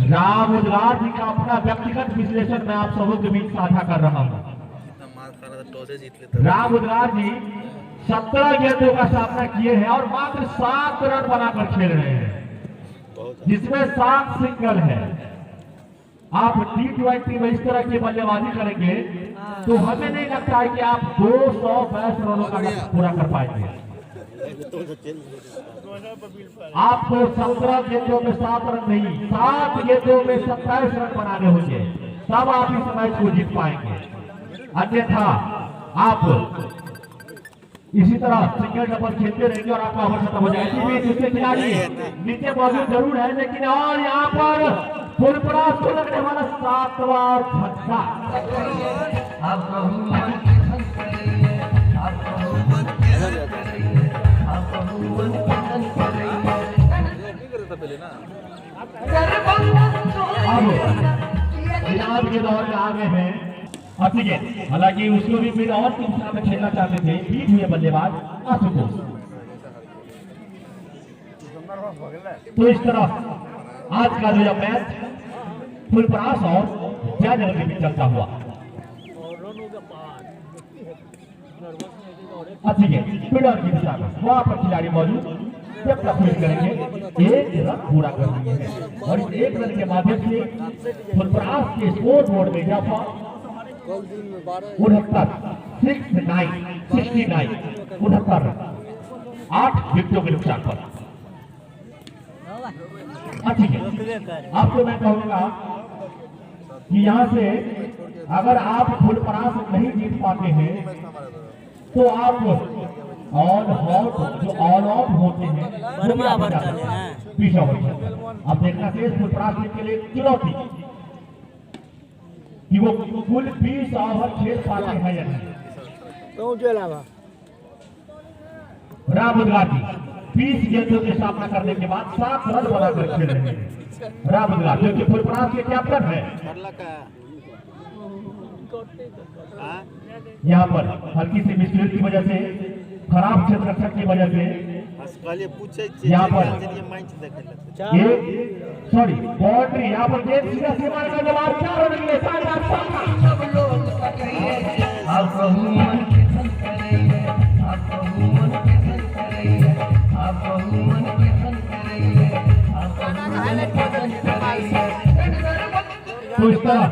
राम उद्गार जी का अपना व्यक्तिगत विश्लेषण मैं आप सबों के बीच साझा कर रहा हूं। राम उद्गार जी 17 गेंदों का सामना किए हैं और मात्र 7 रन बनाकर खेल रहे हैं, जिसमें 7 सिंगल है। आप T20 में इस तरह की बल्लेबाजी करेंगे तो हमें नहीं लगता है कि आप 222 रनों का लक्ष्य पूरा कर पाएंगे। आपको 17 गेंदों में 7 रन नहीं, 7 गेंदों में 27 रन बनाने होंगे, तब आप इस मैच को जीत पाएंगे। अन्यथा आप इसी तरह सिंगल डबल खेलते रहेंगे और आपका ओवर खत्म हो जाएगा। दूसरे खिलाड़ी नीचे मौजूद जरूर है, लेकिन और यहाँ पर फुलपरास को लगने वाला 7वां छक्का। आप कहूँ मन के धन करिए, आप कहूँ मन के धन करिए, आप कहूँ मन के धन करिए। अब के दौर में आगे हैं अच्छी गेंद, हालांकि उसको भी मिड और की दिशा में खेलना चाहते थे, बीट हुए बल्लेबाज आशुतोष। तो इस तरह आज का जो मैच फुलपरास और जयनगर के बीच चलता हुआ अच्छी गेंद फील्डर की दिशा में, वहां पर खिलाड़ी मौजूद, जब तक फील्ड करेंगे 1 रन पूरा कर देंगे और इस 1 रन के माध्यम से फुलपरास के स्कोर बोर्ड में इजाफा 69 8 विकेटों के नुकसान पर। अच्छी है। आपको मैं कहूंगा कि यहाँ से अगर आप फुलपरास नहीं जीत पाते हैं तो आप ऑल आउट होते हैं पीछा हो। अब देखना चाहिए फुलपरास के लिए चुनौती कि वो कुल 20 ओवर खेल पाते हैं या नहीं। राम उद्गार जी 20 गेंदों के सामना करने के बाद 7 रन बनाकर खेल रहे हैं। राम उद्गार जो कि फुलपरास के कैप्टन है, यहाँ पर हल्की सी मिसफील्ड की वजह से, खराब क्षेत्ररक्षक की वजह से यहाँ पर सॉरी बाउंड्री, यहाँ पर गेंद सीधा सीमा का जवाब 4 रन के साथ आप कहूँ मन के धन करिए, आप कहूँ मन के धन करिए, आप कहूँ मन के धन करिए, आप कहूँ मन के धन करिए। तो इस तरह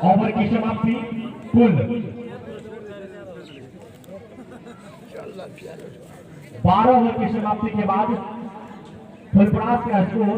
ओवर की समाप्ति कुल 12 ओवर की समाप्ति के बाद फुलपरास का स्कोर